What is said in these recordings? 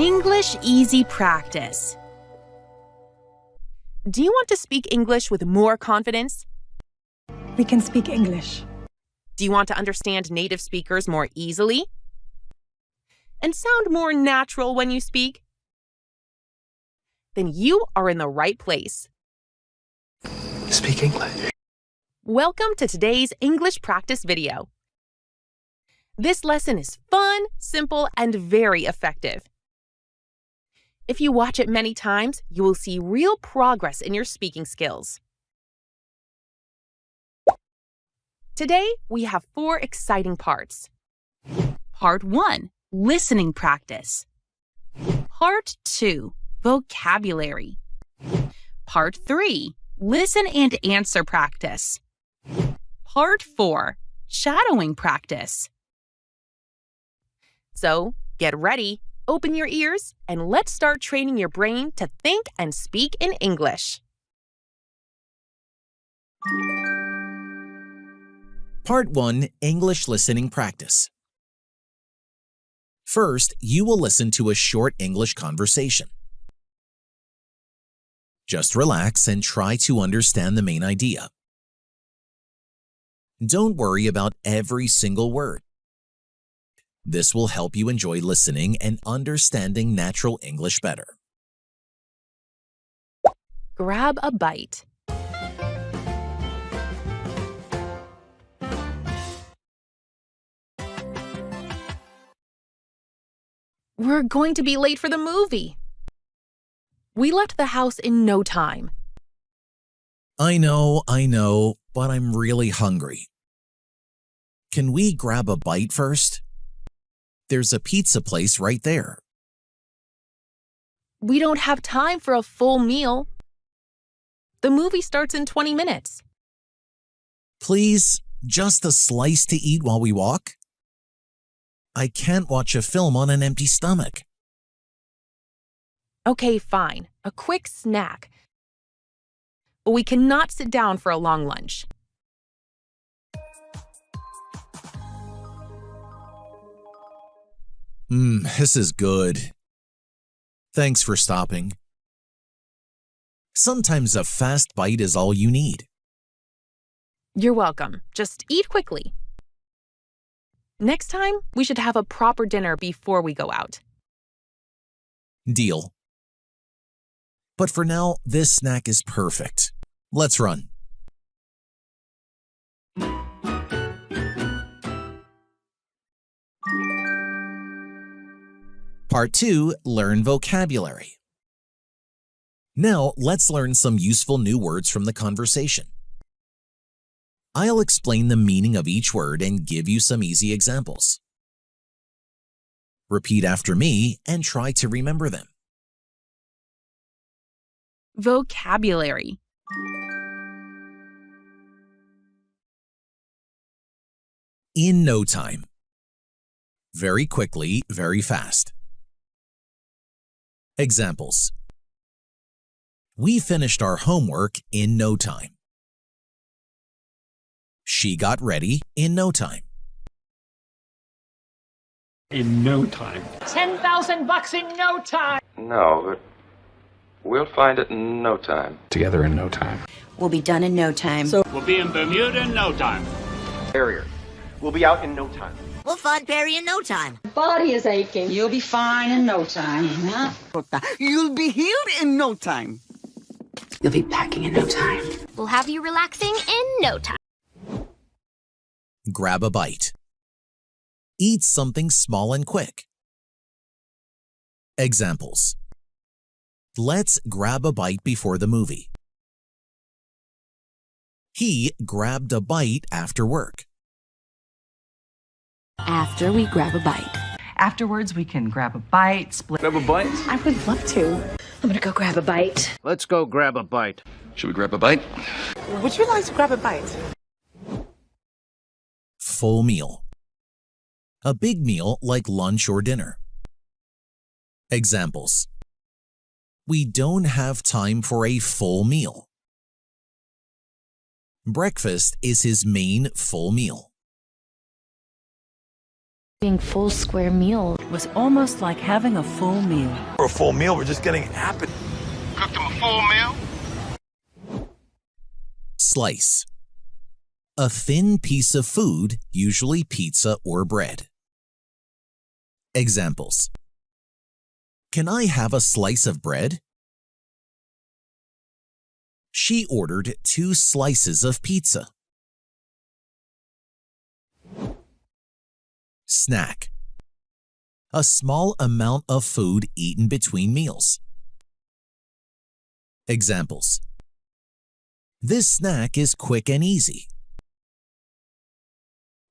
English Easy Practice. Do you want to speak English with more confidence? We can speak English. Do you want to understand native speakers more easily? And sound more natural when you speak? Then you are in the right place. Speak English. Welcome to today's English practice video. This lesson is fun, simple, and very effective. If you watch it many times, you will see real progress in your speaking skills. Today, we have 4 exciting parts. Part 1, listening practice. Part 2, vocabulary. Part 3, listen and answer practice. Part 4, shadowing practice. So, get ready, open your ears, and let's start training your brain to think and speak in English. Part 1, English Listening Practice. First, you will listen to a short English conversation. Just relax and try to understand the main idea. Don't worry about every single word. This will help you enjoy listening and understanding natural English better. Grab a bite. We're going to be late for the movie. We left the house in no time. I know, but I'm really hungry. Can we grab a bite first? There's a pizza place right there. We don't have time for a full meal. The movie starts in 20 minutes. Please, just a slice to eat while we walk? I can't watch a film on an empty stomach. Okay, fine. A quick snack. But we cannot sit down for a long lunch. This is good. Thanks for stopping. Sometimes a fast bite is all you need. You're welcome. Just eat quickly. Next time, we should have a proper dinner before we go out. Deal. But for now, this snack is perfect. Let's run. Part 2, learn vocabulary. Now, let's learn some useful new words from the conversation. I'll explain the meaning of each word and give you some easy examples. Repeat after me and try to remember them. Vocabulary. In no time. Very quickly, very fast. Examples. We finished our homework in no time. She got ready in no time. In no time. $10,000 in no time. No, but we'll find it in no time. Together in no time. We'll be done in no time. We'll be in Bermuda in no time. Barrier. We'll be out in no time. We'll find Barry in no time. Body is aching. You'll be fine in no time, huh? You'll be healed in no time. You'll be packing in no time. We'll have you relaxing in no time. Grab a bite. Eat something small and quick. Examples. Let's grab a bite before the movie. He grabbed a bite after work. After we grab a bite. Afterwards, we can grab a bite, split. Grab a bite? I would love to. I'm gonna go grab a bite. Let's go grab a bite. Should we grab a bite? Would you like to grab a bite? Full meal. A big meal like lunch or dinner. Examples. We don't have time for a full meal. Breakfast is his main full meal. Being full square meal was almost like having a full meal. For a full meal, we're just getting happy. Cooked them a full meal? Slice. A thin piece of food, usually pizza or bread. Examples. Can I have a slice of bread? She ordered 2 slices of pizza. Snack. A small amount of food eaten between meals. Examples. This snack is quick and easy.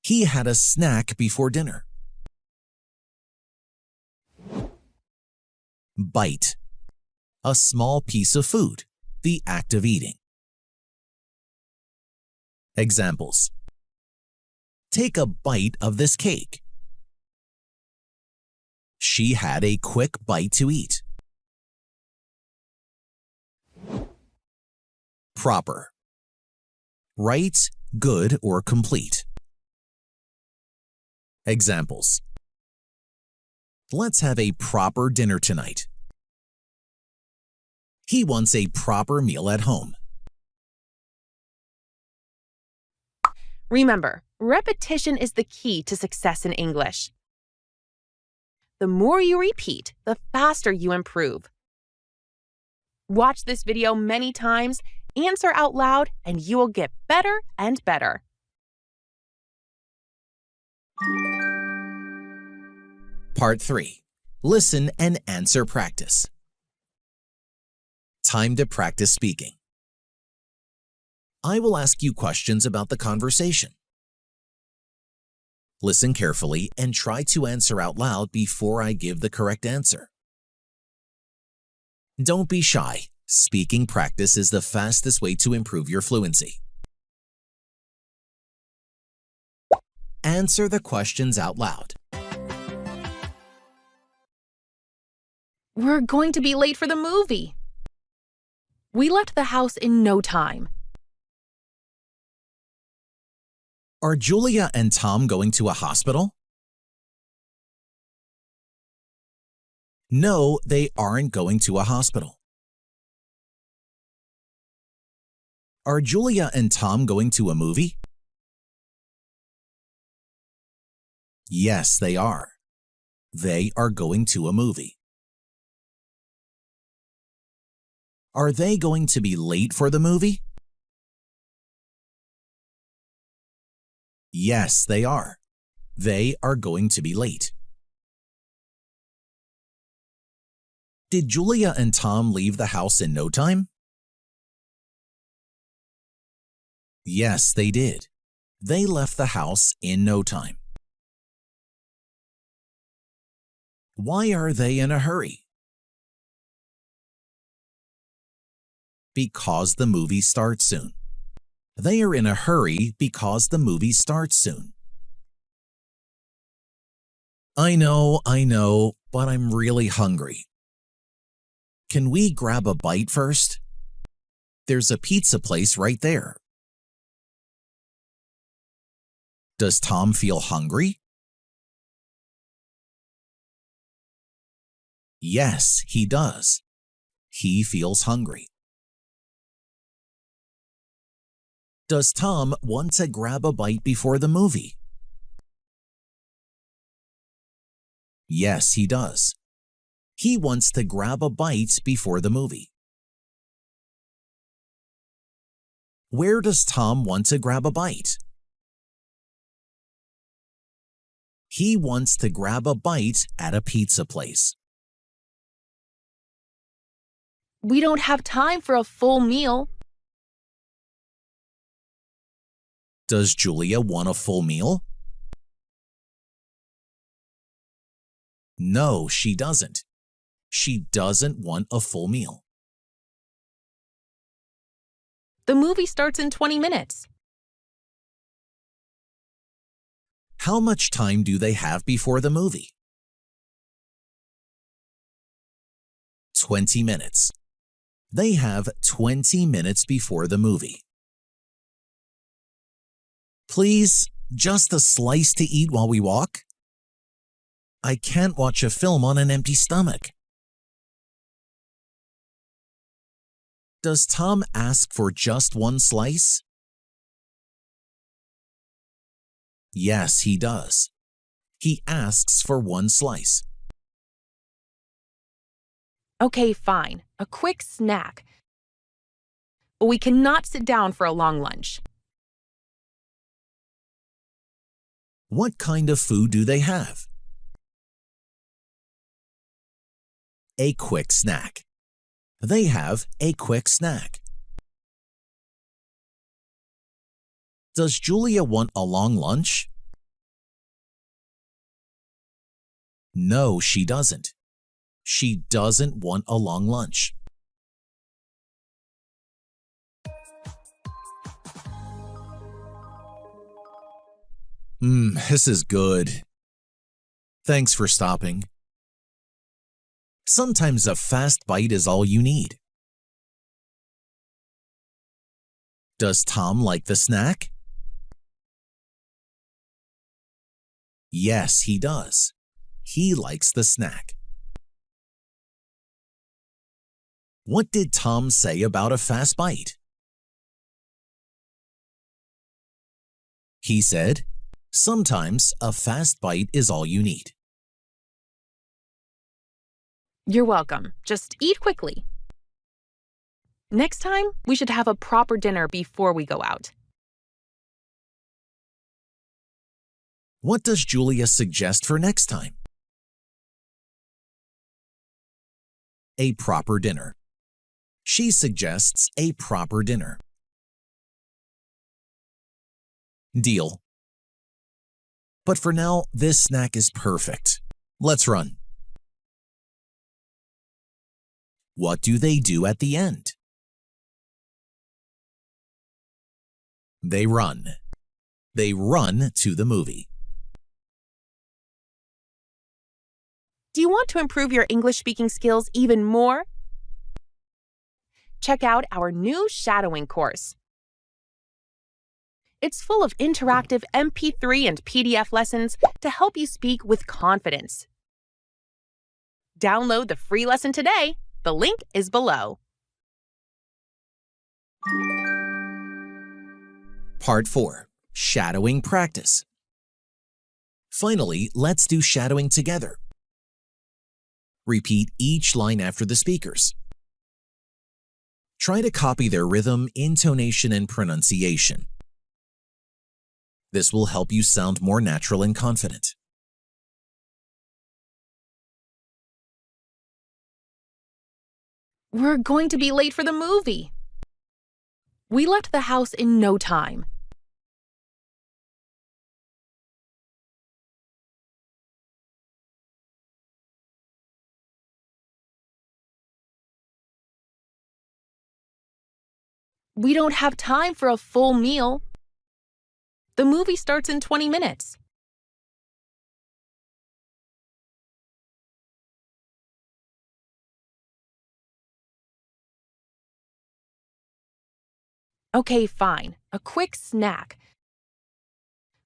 He had a snack before dinner. Bite. A small piece of food, the act of eating. Examples. Take a bite of this cake. She had a quick bite to eat. Proper. Right, good, or complete. Examples. Let's have a proper dinner tonight. He wants a proper meal at home. Remember, repetition is the key to success in English. The more you repeat, the faster you improve. Watch this video many times, answer out loud, and you will get better and better. Part 3. Listen and answer practice. Time to practice speaking. I will ask you questions about the conversation. Listen carefully and try to answer out loud before I give the correct answer. Don't be shy. Speaking practice is the fastest way to improve your fluency. Answer the questions out loud. We're going to be late for the movie. We left the house in no time. Are Julia and Tom going to a hospital? No, they aren't going to a hospital. Are Julia and Tom going to a movie? Yes, they are. They are going to a movie. Are they going to be late for the movie? Yes, they are. They are going to be late. Did Julia and Tom leave the house in no time? Yes, they did. They left the house in no time. Why are they in a hurry? Because the movie starts soon. They are in a hurry because the movie starts soon. I know, but I'm really hungry. Can we grab a bite first? There's a pizza place right there. Does Tom feel hungry? Yes, he does. He feels hungry. Does Tom want to grab a bite before the movie? Yes, he does. He wants to grab a bite before the movie. Where does Tom want to grab a bite? He wants to grab a bite at a pizza place. We don't have time for a full meal. Does Julia want a full meal? No, she doesn't. She doesn't want a full meal. The movie starts in 20 minutes. How much time do they have before the movie? 20 minutes. They have 20 minutes before the movie. Please, just a slice to eat while we walk? I can't watch a film on an empty stomach. Does Tom ask for just one slice? Yes, he does. He asks for one slice. Okay, fine. A quick snack. But we cannot sit down for a long lunch. What kind of food do they have? A quick snack. They have a quick snack. Does Julia want a long lunch? No, she doesn't. She doesn't want a long lunch. This is good. Thanks for stopping. Sometimes a fast bite is all you need. Does Tom like the snack? Yes, he does. He likes the snack. What did Tom say about a fast bite? He said, sometimes a fast bite is all you need. You're welcome. Just eat quickly. Next time, we should have a proper dinner before we go out. What does Julia suggest for next time? A proper dinner. She suggests a proper dinner. Deal. But for now, this snack is perfect. Let's run. What do they do at the end? They run. They run to the movie. Do you want to improve your English speaking skills even more? Check out our new shadowing course. It's full of interactive MP3 and PDF lessons to help you speak with confidence. Download the free lesson today. The link is below. Part 4. Shadowing practice. Finally, let's do shadowing together. Repeat each line after the speakers. Try to copy their rhythm, intonation, and pronunciation. This will help you sound more natural and confident. We're going to be late for the movie. We left the house in no time. We don't have time for a full meal. The movie starts in 20 minutes. Okay, fine. A quick snack.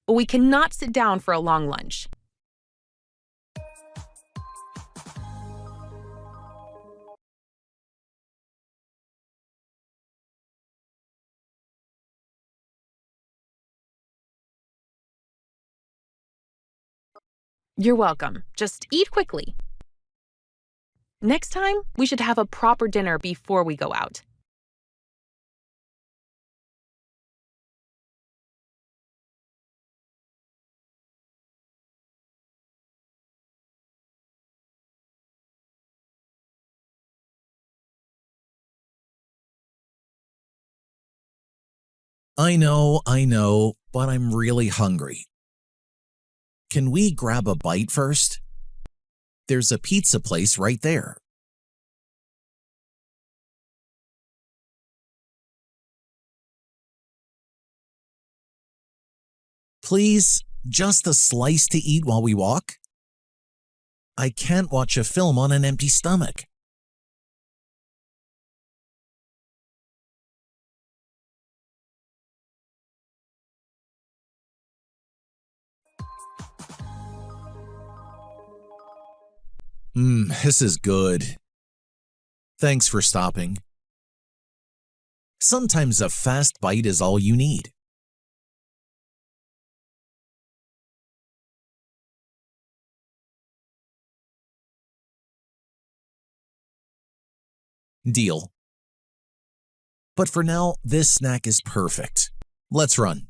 But we cannot sit down for a long lunch. You're welcome. Just eat quickly. Next time, we should have a proper dinner before we go out. I know, but I'm really hungry. Can we grab a bite first? There's a pizza place right there. Please, just a slice to eat while we walk? I can't watch a film on an empty stomach. This is good. Thanks for stopping. Sometimes a fast bite is all you need. Deal. But for now, this snack is perfect. Let's run.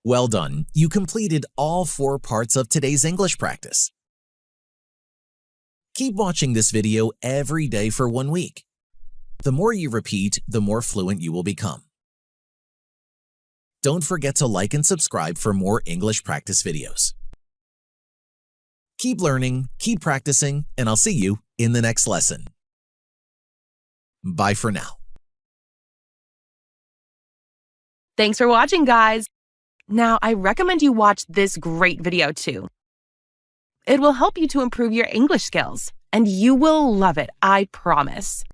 Well done. You completed all 4 parts of today's English practice. Keep watching this video every day for 1 week. The more you repeat, the more fluent you will become. Don't forget to like and subscribe for more English practice videos. Keep learning, keep practicing, and I'll see you in the next lesson. Bye for now. Thanks for watching, guys. Now, I recommend you watch this great video too. It will help you to improve your English skills, and you will love it, I promise.